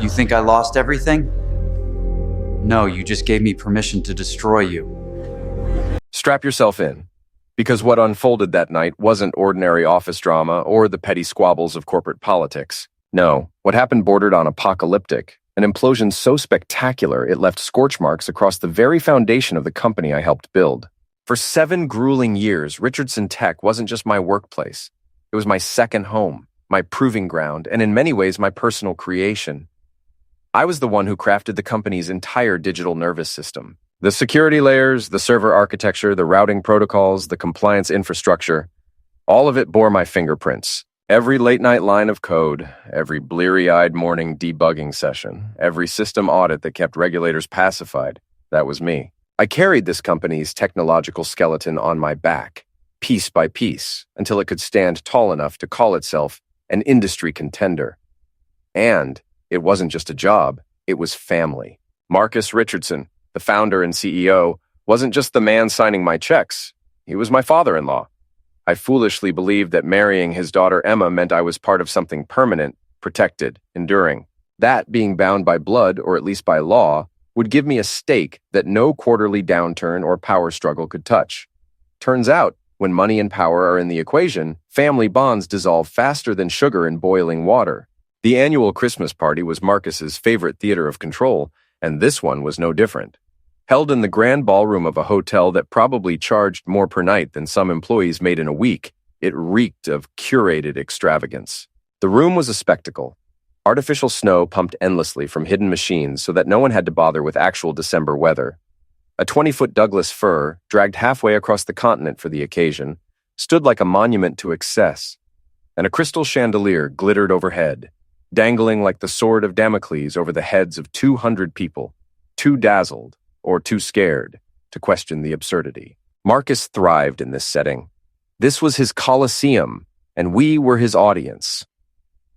You think I lost everything? No, you just gave me permission to destroy you. Strap yourself in, because what unfolded that night wasn't ordinary office drama or the petty squabbles of corporate politics. No, what happened bordered on apocalyptic, an implosion so spectacular it left scorch marks across the very foundation of the company I helped build. For 7 grueling years, Richardson Tech wasn't just my workplace. It was my second home, my proving ground, and in many ways my personal creation. I was the one who crafted the company's entire digital nervous system. The security layers, the server architecture, the routing protocols, the compliance infrastructure, all of it bore my fingerprints. Every late-night line of code, every bleary-eyed morning debugging session, every system audit that kept regulators pacified, that was me. I carried this company's technological skeleton on my back, piece by piece, until it could stand tall enough to call itself an industry contender. And it wasn't just a job, it was family. Marcus Richardson, the founder and CEO, wasn't just the man signing my checks. He was my father-in-law. I foolishly believed that marrying his daughter Emma meant I was part of something permanent, protected, enduring. That, being bound by blood, or at least by law, would give me a stake that no quarterly downturn or power struggle could touch. Turns out, when money and power are in the equation, family bonds dissolve faster than sugar in boiling water. The annual Christmas party was Marcus's favorite theater of control, and this one was no different. Held in the grand ballroom of a hotel that probably charged more per night than some employees made in a week, it reeked of curated extravagance. The room was a spectacle. Artificial snow pumped endlessly from hidden machines so that no one had to bother with actual December weather. A 20-foot Douglas fir, dragged halfway across the continent for the occasion, stood like a monument to excess, and a crystal chandelier glittered overhead, dangling like the sword of Damocles over the heads of 200 people, too dazzled or too scared to question the absurdity. Marcus thrived in this setting. This was his Colosseum, and we were his audience.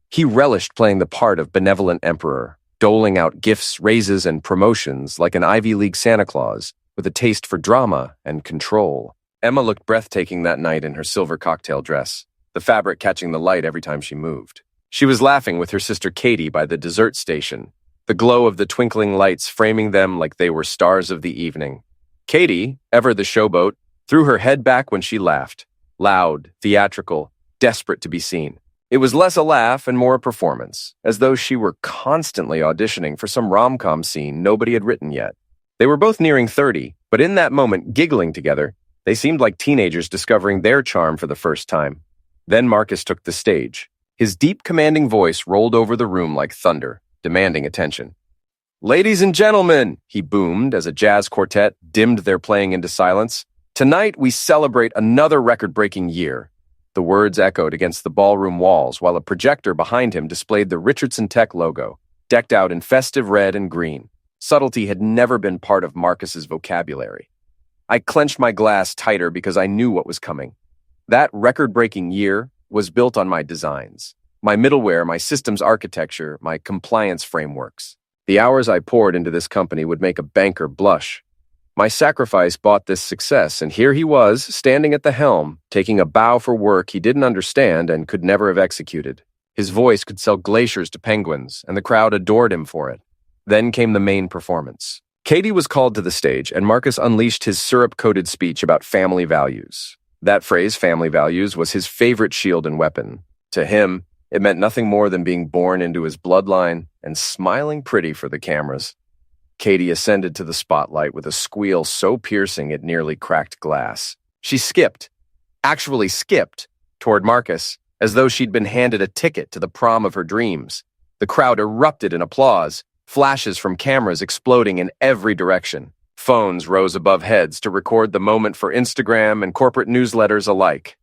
He relished playing the part of benevolent emperor, doling out gifts, raises, and promotions like an Ivy League Santa Claus with a taste for drama and control. Emma looked breathtaking that night in her silver cocktail dress, the fabric catching the light every time she moved. She was laughing with her sister Katie by the dessert station, the glow of the twinkling lights framing them like they were stars of the evening. Katie, ever the showboat, threw her head back when she laughed, loud, theatrical, desperate to be seen. It was less a laugh and more a performance, as though she were constantly auditioning for some rom-com scene nobody had written yet. They were both nearing 30, but in that moment, giggling together, they seemed like teenagers discovering their charm for the first time. Then Marcus took the stage. His deep, commanding voice rolled over the room like thunder, demanding attention. "Ladies and gentlemen," he boomed as a jazz quartet dimmed their playing into silence, "tonight we celebrate another record-breaking year." The words echoed against the ballroom walls while a projector behind him displayed the Richardson Tech logo, decked out in festive red and green. Subtlety had never been part of Marcus's vocabulary. I clenched my glass tighter because I knew what was coming. That record-breaking year was built on my designs, my middleware, my systems architecture, my compliance frameworks. The hours I poured into this company would make a banker blush. My sacrifice bought this success, and here he was, standing at the helm, taking a bow for work he didn't understand and could never have executed. His voice could sell glaciers to penguins, and the crowd adored him for it. Then came the main performance. Katie was called to the stage, and Marcus unleashed his syrup-coated speech about family values. That phrase, family values, was his favorite shield and weapon. To him, it meant nothing more than being born into his bloodline and smiling pretty for the cameras. Katie ascended to the spotlight with a squeal so piercing it nearly cracked glass. She actually skipped, toward Marcus, as though she'd been handed a ticket to the prom of her dreams. The crowd erupted in applause, flashes from cameras exploding in every direction. Phones rose above heads to record the moment for Instagram and corporate newsletters alike.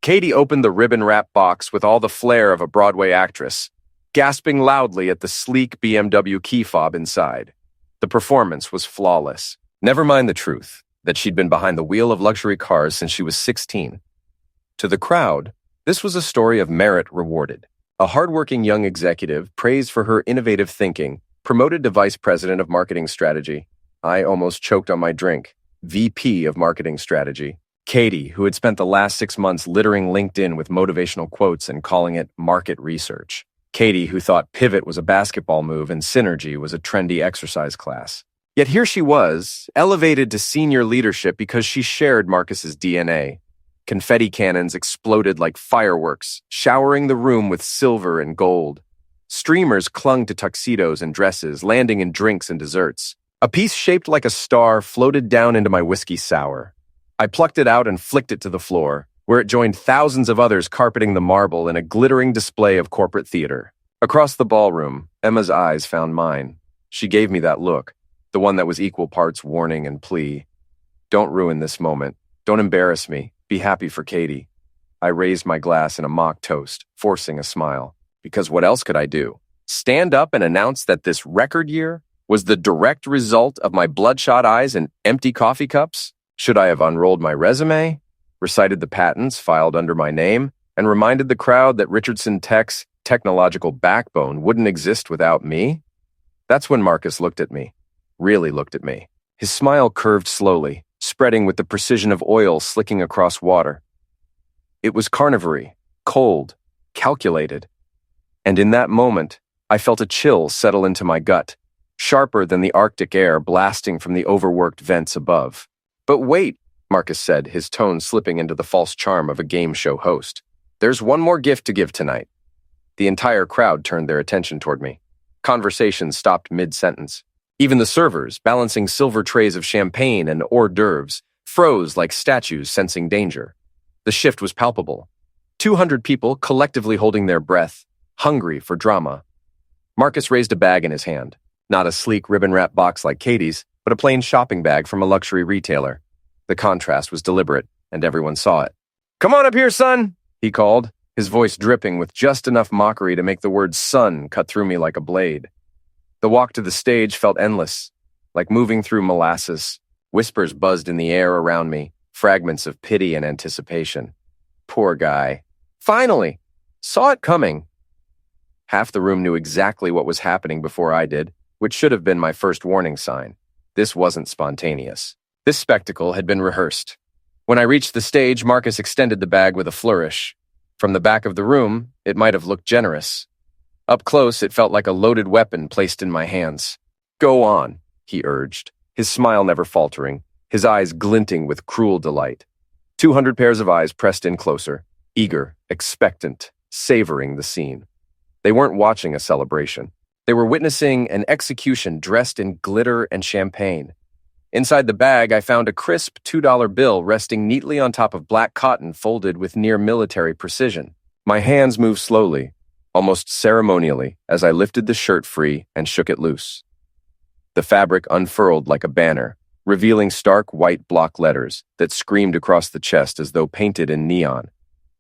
Katie opened the ribbon-wrapped box with all the flair of a Broadway actress, gasping loudly at the sleek BMW key fob inside. The performance was flawless. Never mind the truth, that she'd been behind the wheel of luxury cars since she was 16. To the crowd, this was a story of merit rewarded. A hardworking young executive praised for her innovative thinking, promoted to vice president of marketing strategy. I almost choked on my drink. VP of marketing strategy. Katie, who had spent the last 6 months littering LinkedIn with motivational quotes and calling it market research. Katie, who thought pivot was a basketball move and synergy was a trendy exercise class. Yet here she was, elevated to senior leadership because she shared Marcus's DNA. Confetti cannons exploded like fireworks, showering the room with silver and gold. Streamers clung to tuxedos and dresses, landing in drinks and desserts. A piece shaped like a star floated down into my whiskey sour. I plucked it out and flicked it to the floor, where it joined thousands of others carpeting the marble in a glittering display of corporate theater. Across the ballroom, Emma's eyes found mine. She gave me that look, the one that was equal parts warning and plea. Don't ruin this moment. Don't embarrass me. Be happy for Katie. I raised my glass in a mock toast, forcing a smile. Because what else could I do? Stand up and announce that this record year was the direct result of my bloodshot eyes and empty coffee cups? Should I have unrolled my resume, recited the patents filed under my name, and reminded the crowd that Richardson Tech's technological backbone wouldn't exist without me? That's when Marcus looked at me, really looked at me. His smile curved slowly, spreading with the precision of oil slicking across water. It was carnivory, cold, calculated. And in that moment, I felt a chill settle into my gut, sharper than the Arctic air blasting from the overworked vents above. But wait, Marcus said, his tone slipping into the false charm of a game show host. There's one more gift to give tonight. The entire crowd turned their attention toward me. Conversation stopped mid-sentence. Even the servers, balancing silver trays of champagne and hors d'oeuvres, froze like statues sensing danger. The shift was palpable. 200 people collectively holding their breath, hungry for drama. Marcus raised a bag in his hand. Not a sleek ribbon-wrapped box like Katie's, but a plain shopping bag from a luxury retailer. The contrast was deliberate, and everyone saw it. "Come on up here, son," he called, his voice dripping with just enough mockery to make the word son cut through me like a blade. The walk to the stage felt endless, like moving through molasses. Whispers buzzed in the air around me, fragments of pity and anticipation. Poor guy. Finally! Saw it coming. Half the room knew exactly what was happening before I did, which should have been my first warning sign. This wasn't spontaneous. This spectacle had been rehearsed. When I reached the stage, Marcus extended the bag with a flourish. From the back of the room, it might have looked generous. Up close, it felt like a loaded weapon placed in my hands. "Go on," he urged, his smile never faltering, his eyes glinting with cruel delight. 200 pairs of eyes pressed in closer, eager, expectant, savoring the scene. They weren't watching a celebration. They were witnessing an execution dressed in glitter and champagne. Inside the bag, I found a crisp $2 bill resting neatly on top of black cotton folded with near-military precision. My hands moved slowly, almost ceremonially, as I lifted the shirt free and shook it loose. The fabric unfurled like a banner, revealing stark white block letters that screamed across the chest as though painted in neon.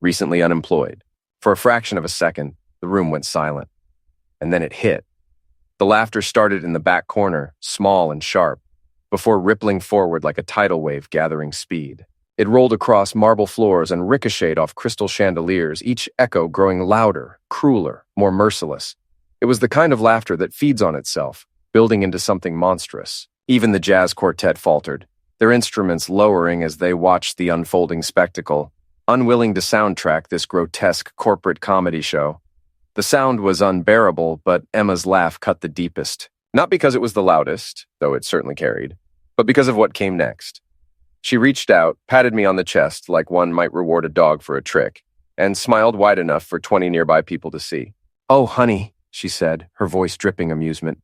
Recently unemployed. For a fraction of a second, the room went silent. And then it hit. The laughter started in the back corner, small and sharp, before rippling forward like a tidal wave gathering speed. It rolled across marble floors and ricocheted off crystal chandeliers, each echo growing louder, crueler, more merciless. It was the kind of laughter that feeds on itself, building into something monstrous. Even the jazz quartet faltered, their instruments lowering as they watched the unfolding spectacle, unwilling to soundtrack this grotesque corporate comedy show. The sound was unbearable, but Emma's laugh cut the deepest. Not because it was the loudest, though it certainly carried, but because of what came next. She reached out, patted me on the chest like one might reward a dog for a trick, and smiled wide enough for 20 nearby people to see. "Oh, honey," she said, her voice dripping amusement.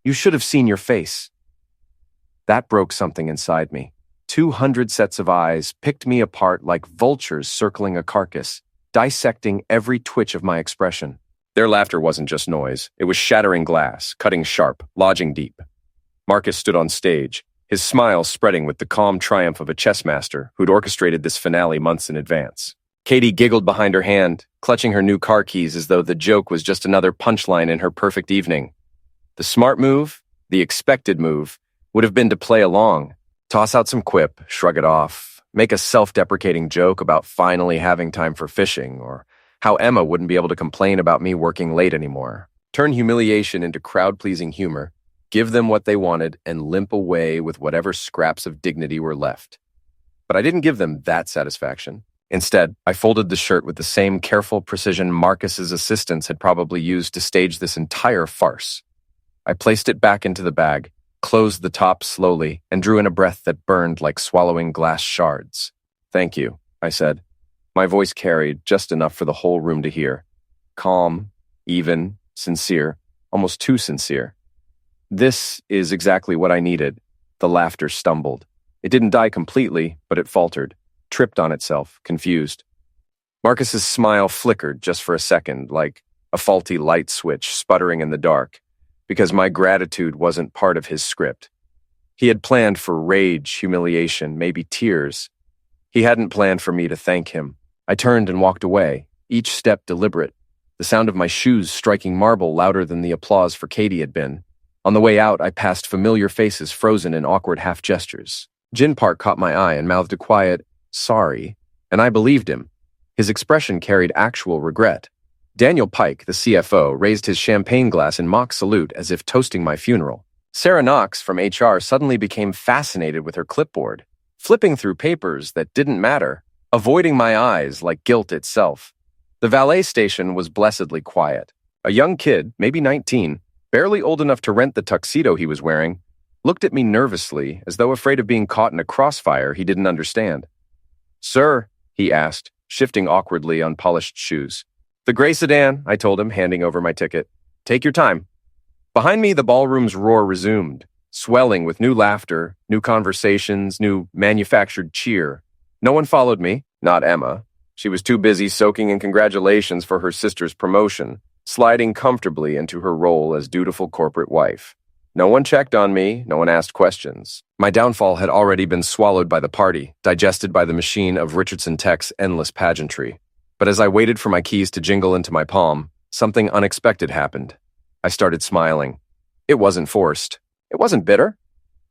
"You should have seen your face." That broke something inside me. 200 sets of eyes picked me apart like vultures circling a carcass, dissecting every twitch of my expression. Their laughter wasn't just noise. It was shattering glass, cutting sharp, lodging deep. Marcus stood on stage, his smile spreading with the calm triumph of a chess master who'd orchestrated this finale months in advance. Katie giggled behind her hand, clutching her new car keys as though the joke was just another punchline in her perfect evening. The smart move, the expected move, would have been to play along, toss out some quip, shrug it off, make a self-deprecating joke about finally having time for fishing, or how Emma wouldn't be able to complain about me working late anymore. Turn humiliation into crowd-pleasing humor, give them what they wanted, and limp away with whatever scraps of dignity were left. But I didn't give them that satisfaction. Instead, I folded the shirt with the same careful precision Marcus's assistants had probably used to stage this entire farce. I placed it back into the bag, closed the top slowly, and drew in a breath that burned like swallowing glass shards. "Thank you," I said. My voice carried just enough for the whole room to hear. Calm, even, sincere, almost too sincere. "This is exactly what I needed." The laughter stumbled. It didn't die completely, but it faltered, tripped on itself, confused. Marcus's smile flickered just for a second, like a faulty light switch sputtering in the dark, because my gratitude wasn't part of his script. He had planned for rage, humiliation, maybe tears. He hadn't planned for me to thank him. I turned and walked away, each step deliberate, the sound of my shoes striking marble louder than the applause for Katie had been. On the way out, I passed familiar faces frozen in awkward half-gestures. Jin Park caught my eye and mouthed a quiet, "Sorry," and I believed him. His expression carried actual regret. Daniel Pike, the CFO, raised his champagne glass in mock salute as if toasting my funeral. Sarah Knox from HR suddenly became fascinated with her clipboard, flipping through papers that didn't matter, avoiding my eyes like guilt itself. The valet station was blessedly quiet. A young kid, maybe 19, barely old enough to rent the tuxedo he was wearing, looked at me nervously as though afraid of being caught in a crossfire he didn't understand. "Sir," he asked, shifting awkwardly on polished shoes. "The gray sedan," I told him, handing over my ticket. "Take your time." Behind me, the ballroom's roar resumed, swelling with new laughter, new conversations, new manufactured cheer. No one followed me, not Emma. She was too busy soaking in congratulations for her sister's promotion, sliding comfortably into her role as dutiful corporate wife. No one checked on me, no one asked questions. My downfall had already been swallowed by the party, digested by the machine of Richardson Tech's endless pageantry. But as I waited for my keys to jingle into my palm, something unexpected happened. I started smiling. It wasn't forced. It wasn't bitter.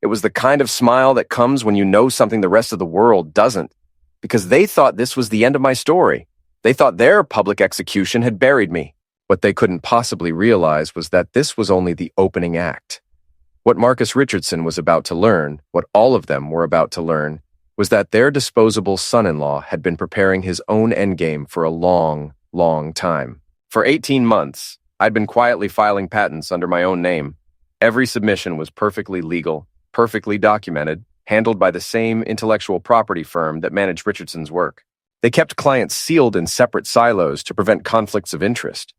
It was the kind of smile that comes when you know something the rest of the world doesn't. Because they thought this was the end of my story. They thought their public execution had buried me. What they couldn't possibly realize was that this was only the opening act. What Marcus Richardson was about to learn, what all of them were about to learn, was that their disposable son-in-law had been preparing his own endgame for a long, long time. For 18 months, I'd been quietly filing patents under my own name. Every submission was perfectly legal, perfectly documented, handled by the same intellectual property firm that managed Richardson's work. They kept clients sealed in separate silos to prevent conflicts of interest.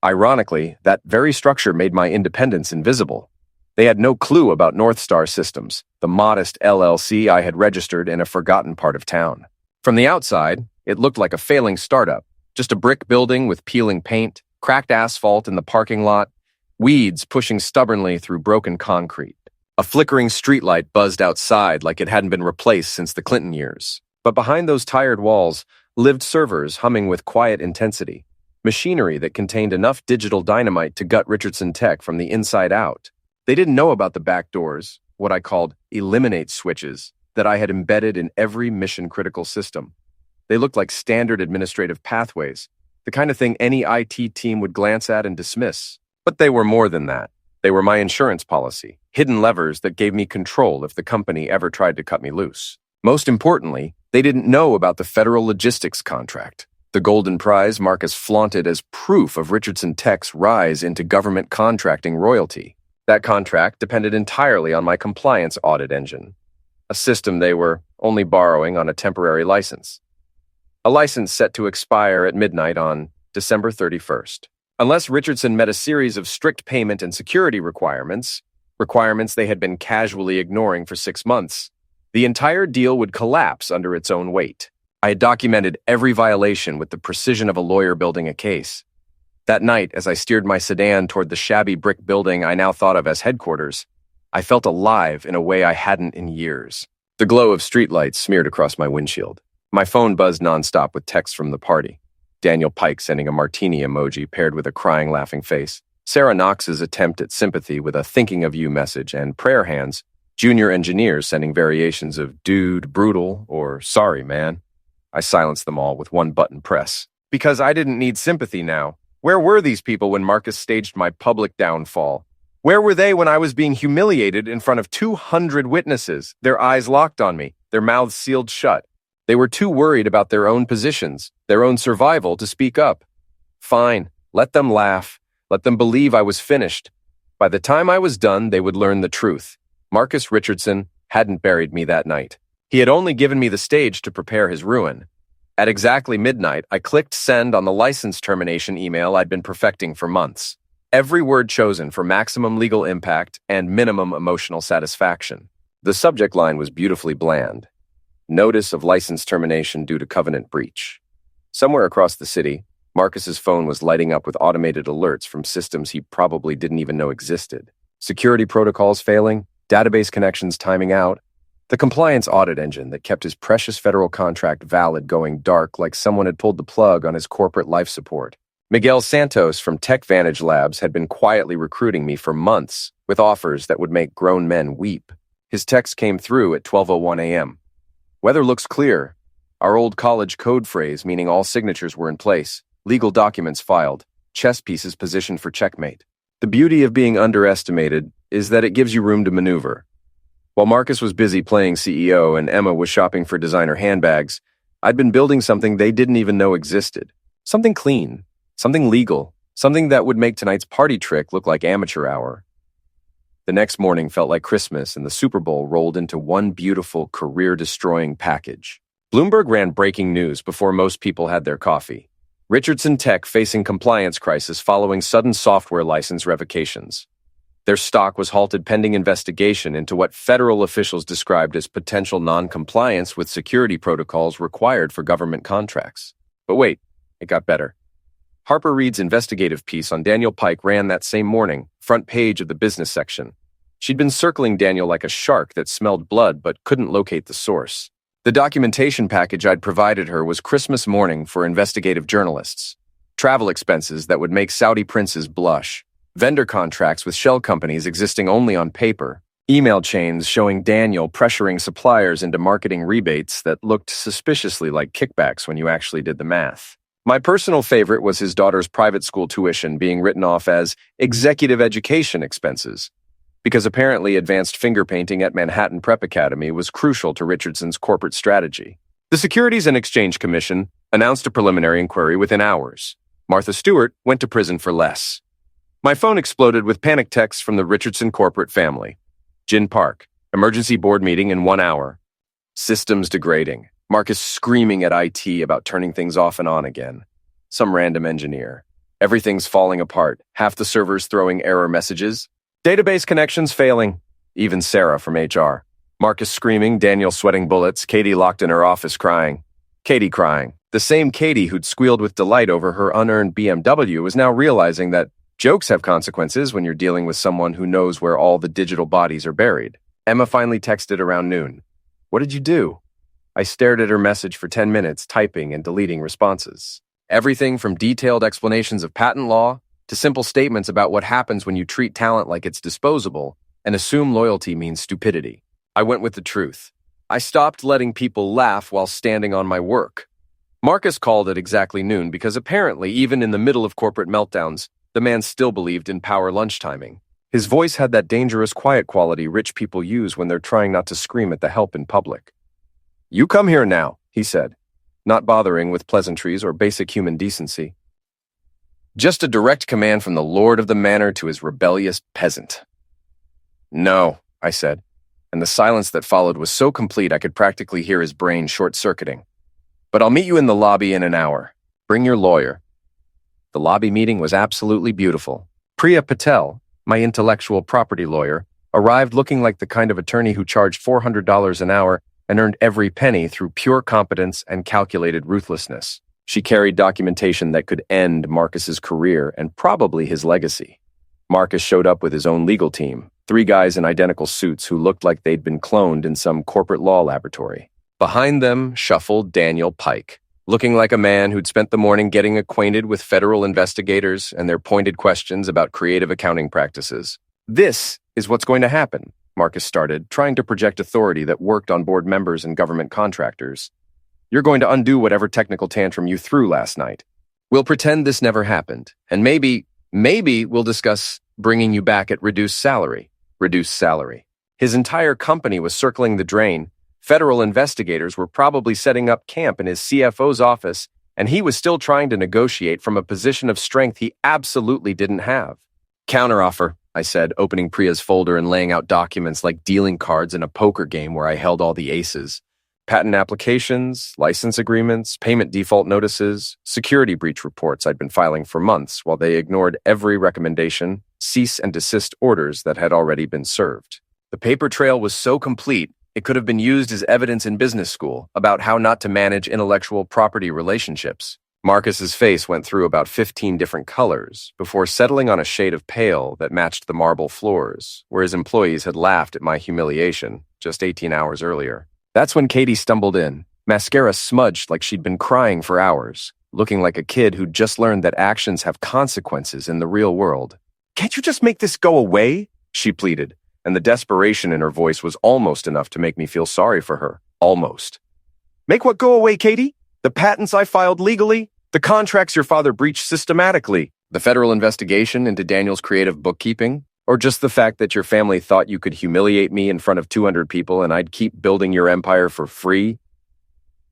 Ironically, that very structure made my independence invisible. They had no clue about North Star Systems, the modest LLC I had registered in a forgotten part of town. From the outside, it looked like a failing startup, just a brick building with peeling paint, cracked asphalt in the parking lot, weeds pushing stubbornly through broken concrete. A flickering streetlight buzzed outside like it hadn't been replaced since the Clinton years. But behind those tired walls lived servers humming with quiet intensity, machinery that contained enough digital dynamite to gut Richardson Tech from the inside out. They didn't know about the back doors, what I called eliminate switches, that I had embedded in every mission-critical system. They looked like standard administrative pathways, the kind of thing any IT team would glance at and dismiss. But they were more than that. They were my insurance policy, hidden levers that gave me control if the company ever tried to cut me loose. Most importantly, they didn't know about the federal logistics contract, the golden prize Marcus flaunted as proof of Richardson Tech's rise into government contracting royalty. That contract depended entirely on my compliance audit engine, a system they were only borrowing on a temporary license. A license set to expire at midnight on December 31st. Unless Richardson met a series of strict payment and security requirements they had been casually ignoring for 6 months, the entire deal would collapse under its own weight. I had documented every violation with the precision of a lawyer building a case. That night, as I steered my sedan toward the shabby brick building I now thought of as headquarters, I felt alive in a way I hadn't in years. The glow of streetlights smeared across my windshield. My phone buzzed nonstop with texts from the party. Daniel Pike sending a martini emoji paired with a crying, laughing face. Sarah Knox's attempt at sympathy with a thinking of you message, and prayer hands, junior engineers sending variations of dude, brutal, or sorry, man. I silenced them all with one button press. Because I didn't need sympathy now. Where were these people when Marcus staged my public downfall? Where were they when I was being humiliated in front of 200 witnesses, their eyes locked on me, their mouths sealed shut? They were too worried about their own positions, their own survival to speak up. Fine, let them laugh. Let them believe I was finished. By the time I was done, they would learn the truth. Marcus Richardson hadn't buried me that night. He had only given me the stage to prepare his ruin. At exactly midnight, I clicked send on the license termination email I'd been perfecting for months. Every word chosen for maximum legal impact and minimum emotional satisfaction. The subject line was beautifully bland. Notice of license termination due to covenant breach. Somewhere across the city, Marcus's phone was lighting up with automated alerts from systems he probably didn't even know existed. Security protocols failing, database connections timing out, the compliance audit engine that kept his precious federal contract valid going dark like someone had pulled the plug on his corporate life support. Miguel Santos from Tech Vantage Labs had been quietly recruiting me for months with offers that would make grown men weep. His text came through at 12:01 a.m. Weather looks clear. Our old college code phrase meaning all signatures were in place, legal documents filed, chess pieces positioned for checkmate. The beauty of being underestimated is that it gives you room to maneuver. While Marcus was busy playing CEO and Emma was shopping for designer handbags, I'd been building something they didn't even know existed. Something clean, something legal, something that would make tonight's party trick look like amateur hour. The next morning felt like Christmas, and the Super Bowl rolled into one beautiful, career-destroying package. Bloomberg ran breaking news before most people had their coffee. Richardson Tech facing compliance crisis following sudden software license revocations. Their stock was halted pending investigation into what federal officials described as potential non-compliance with security protocols required for government contracts. But wait, it got better. Harper Reid's investigative piece on Daniel Pike ran that same morning, front page of the business section. She'd been circling Daniel like a shark that smelled blood but couldn't locate the source. The documentation package I'd provided her was Christmas morning for investigative journalists. Travel expenses that would make Saudi princes blush. Vendor contracts with shell companies existing only on paper. Email chains showing Daniel pressuring suppliers into marketing rebates that looked suspiciously like kickbacks when you actually did the math. My personal favorite was his daughter's private school tuition being written off as executive education expenses, because apparently advanced finger painting at Manhattan Prep Academy was crucial to Richardson's corporate strategy. The Securities and Exchange Commission announced a preliminary inquiry within hours. Martha Stewart went to prison for less. My phone exploded with panic texts from the Richardson corporate family. Gin Park, emergency board meeting in 1 hour. Systems degrading. Marcus screaming at IT about turning things off and on again. Some random engineer. Everything's falling apart. Half the servers throwing error messages. Database connections failing. Even Sarah from HR. Marcus screaming, Daniel sweating bullets, Katie locked in her office crying. Katie crying. The same Katie who'd squealed with delight over her unearned BMW was now realizing that jokes have consequences when you're dealing with someone who knows where all the digital bodies are buried. Emma finally texted around noon. What did you do? I stared at her message for 10 minutes, typing and deleting responses. Everything from detailed explanations of patent law to simple statements about what happens when you treat talent like it's disposable and assume loyalty means stupidity. I went with the truth. I stopped letting people laugh while standing on my work. Marcus called at exactly noon because apparently, even in the middle of corporate meltdowns, the man still believed in power lunch timing. His voice had that dangerous quiet quality rich people use when they're trying not to scream at the help in public. You come here now, he said, not bothering with pleasantries or basic human decency. Just a direct command from the lord of the manor to his rebellious peasant. No, I said, and the silence that followed was so complete I could practically hear his brain short-circuiting. But I'll meet you in the lobby in an hour. Bring your lawyer. The lobby meeting was absolutely beautiful. Priya Patel, my intellectual property lawyer, arrived looking like the kind of attorney who charged $400 an hour and earned every penny through pure competence and calculated ruthlessness. She carried documentation that could end Marcus's career and probably his legacy. Marcus showed up with his own legal team, 3 guys in identical suits who looked like they'd been cloned in some corporate law laboratory. Behind them shuffled Daniel Pike, looking like a man who'd spent the morning getting acquainted with federal investigators and their pointed questions about creative accounting practices. This is what's going to happen, Marcus started, trying to project authority that worked on board members and government contractors. You're going to undo whatever technical tantrum you threw last night. We'll pretend this never happened, and maybe we'll discuss bringing you back at reduced salary. Reduced salary. His entire company was circling the drain, Federal investigators were probably setting up camp in his CFO's office, and he was still trying to negotiate from a position of strength he absolutely didn't have. Counteroffer, I said, opening Priya's folder and laying out documents like dealing cards in a poker game where I held all the aces. Patent applications, license agreements, payment default notices, security breach reports I'd been filing for months while they ignored every recommendation, cease and desist orders that had already been served. The paper trail was so complete, it could have been used as evidence in business school about how not to manage intellectual property relationships. Marcus's face went through about 15 different colors before settling on a shade of pale that matched the marble floors, where his employees had laughed at my humiliation just 18 hours earlier. That's when Katie stumbled in, mascara smudged like she'd been crying for hours, looking like a kid who'd just learned that actions have consequences in the real world. "Can't you just make this go away?" she pleaded, and the desperation in her voice was almost enough to make me feel sorry for her. Almost. "Make what go away, Katie? The patents I filed legally? The contracts your father breached systematically? The federal investigation into Daniel's creative bookkeeping? Or just the fact that your family thought you could humiliate me in front of 200 people and I'd keep building your empire for free?"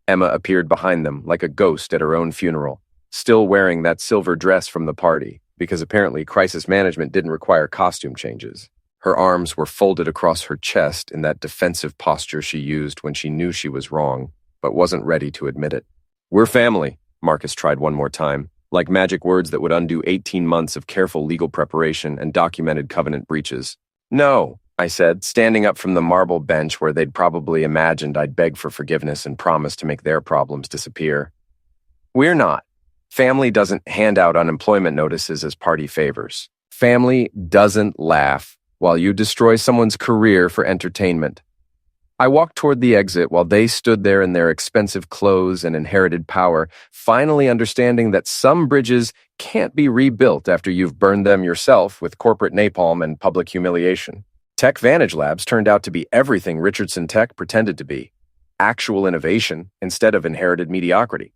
Emma appeared behind them like a ghost at her own funeral, still wearing that silver dress from the party, because apparently crisis management didn't require costume changes. Her arms were folded across her chest in that defensive posture she used when she knew she was wrong, but wasn't ready to admit it. "We're family," Marcus tried one more time, like magic words that would undo 18 months of careful legal preparation and documented covenant breaches. "No," I said, standing up from the marble bench where they'd probably imagined I'd beg for forgiveness and promise to make their problems disappear. "We're not. Family doesn't hand out unemployment notices as party favors. Family doesn't laugh while you destroy someone's career for entertainment." I walked toward the exit while they stood there in their expensive clothes and inherited power, finally understanding that some bridges can't be rebuilt after you've burned them yourself with corporate napalm and public humiliation. Tech Vantage Labs turned out to be everything Richardson Tech pretended to be. Actual innovation instead of inherited mediocrity.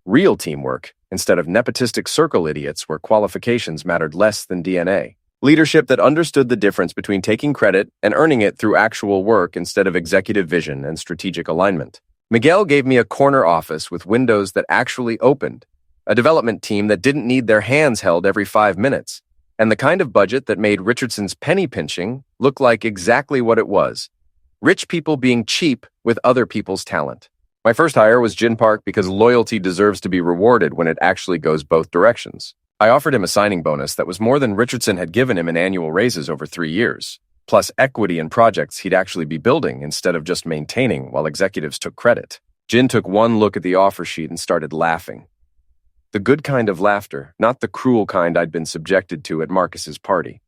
Real teamwork instead of nepotistic circle idiots where qualifications mattered less than DNA. Leadership that understood the difference between taking credit and earning it through actual work instead of executive vision and strategic alignment. Miguel gave me a corner office with windows that actually opened, a development team that didn't need their hands held every 5 minutes, and the kind of budget that made Richardson's penny pinching look like exactly what it was: rich people being cheap with other people's talent. My first hire was Gin Park because loyalty deserves to be rewarded when it actually goes both directions. I offered him a signing bonus that was more than Richardson had given him in annual raises over 3 years, plus equity in projects he'd actually be building instead of just maintaining while executives took credit. Jin took one look at the offer sheet and started laughing. The good kind of laughter, not the cruel kind I'd been subjected to at Marcus's party.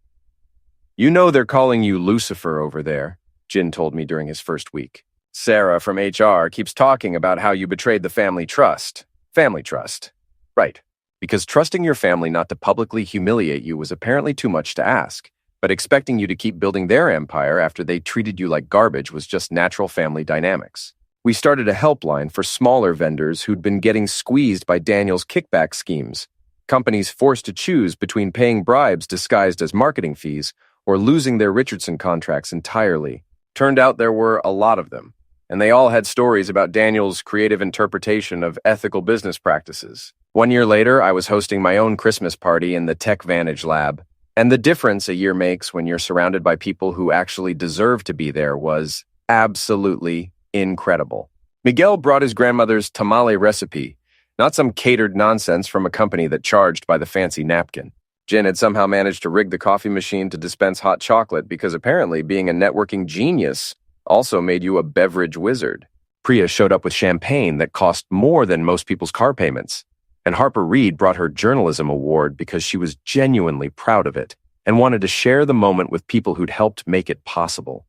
"You know they're calling you Lucifer over there," Jin told me during his first week. "Sarah from HR keeps talking about how you betrayed the family trust." Family trust. Right. Because trusting your family not to publicly humiliate you was apparently too much to ask, but expecting you to keep building their empire after they treated you like garbage was just natural family dynamics. We started a helpline for smaller vendors who'd been getting squeezed by Daniel's kickback schemes, companies forced to choose between paying bribes disguised as marketing fees or losing their Richardson contracts entirely. Turned out there were a lot of them, and they all had stories about Daniel's creative interpretation of ethical business practices. 1 year later, I was hosting my own Christmas party in the Tech Vantage Lab, and the difference a year makes when you're surrounded by people who actually deserve to be there was absolutely incredible. Miguel brought his grandmother's tamale recipe, not some catered nonsense from a company that charged by the fancy napkin. Jen had somehow managed to rig the coffee machine to dispense hot chocolate because apparently being a networking genius also made you a beverage wizard. Priya showed up with champagne that cost more than most people's car payments. And Harper Reed brought her journalism award because she was genuinely proud of it and wanted to share the moment with people who'd helped make it possible.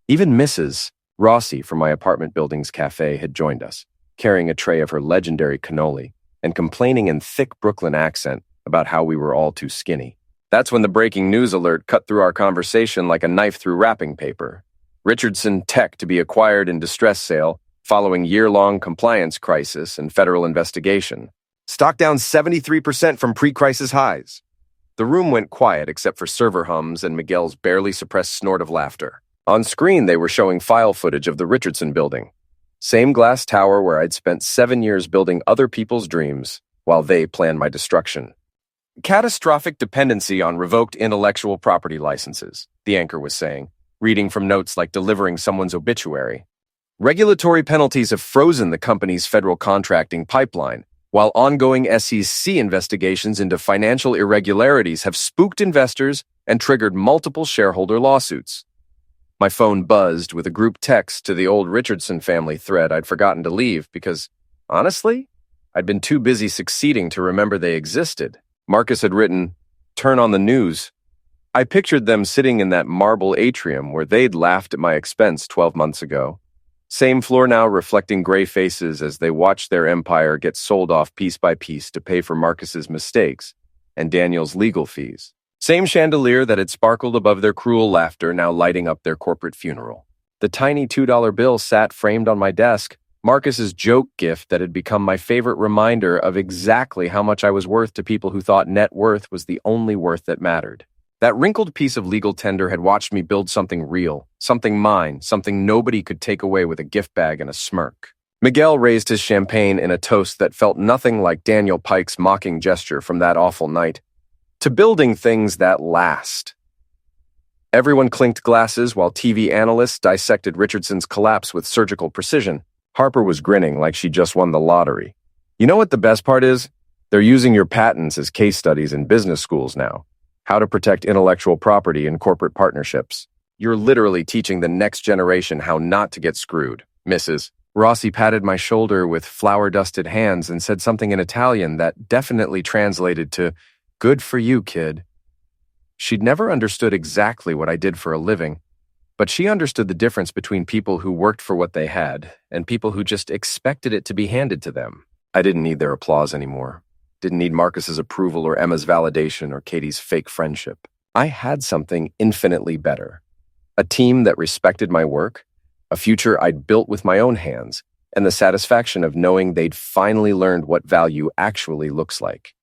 Even Mrs. Rossi from my apartment building's cafe had joined us, carrying a tray of her legendary cannoli and complaining in thick Brooklyn accent about how we were all too skinny. That's when the breaking news alert cut through our conversation like a knife through wrapping paper. Richardson Tech to be acquired in distress sale following year-long compliance crisis and federal investigation. Stock down 73% from pre-crisis highs. The room went quiet except for server hums and Miguel's barely suppressed snort of laughter. On screen, they were showing file footage of the Richardson building. Same glass tower where I'd spent 7 years building other people's dreams while they planned my destruction. Catastrophic dependency on revoked intellectual property licenses, the anchor was saying, reading from notes like delivering someone's obituary. Regulatory penalties have frozen the company's federal contracting pipeline, while ongoing SEC investigations into financial irregularities have spooked investors and triggered multiple shareholder lawsuits. My phone buzzed with a group text to the old Richardson family thread I'd forgotten to leave because, honestly, I'd been too busy succeeding to remember they existed. Marcus had written, "Turn on the news." I pictured them sitting in that marble atrium where they'd laughed at my expense 12 months ago. Same floor now, reflecting gray faces as they watched their empire get sold off piece by piece to pay for Marcus's mistakes and Daniel's legal fees. Same chandelier that had sparkled above their cruel laughter now lighting up their corporate funeral. The tiny $2 bill sat framed on my desk, Marcus's joke gift that had become my favorite reminder of exactly how much I was worth to people who thought net worth was the only worth that mattered. That wrinkled piece of legal tender had watched me build something real, something mine, something nobody could take away with a gift bag and a smirk. Miguel raised his champagne in a toast that felt nothing like Daniel Pike's mocking gesture from that awful night. To building things that last. Everyone clinked glasses while TV analysts dissected Richardson's collapse with surgical precision. Harper was grinning like she just won the lottery. You know what the best part is? They're using your patents as case studies in business schools now. How to protect intellectual property in corporate partnerships. You're literally teaching the next generation how not to get screwed, Mrs. Rossi patted my shoulder with flour-dusted hands and said something in Italian that definitely translated to, "Good for you, kid." She'd never understood exactly what I did for a living, but she understood the difference between people who worked for what they had and people who just expected it to be handed to them. I didn't need their applause anymore. Didn't need Marcus's approval or Emma's validation or Katie's fake friendship. I had something infinitely better. A team that respected my work, a future I'd built with my own hands, and the satisfaction of knowing they'd finally learned what value actually looks like.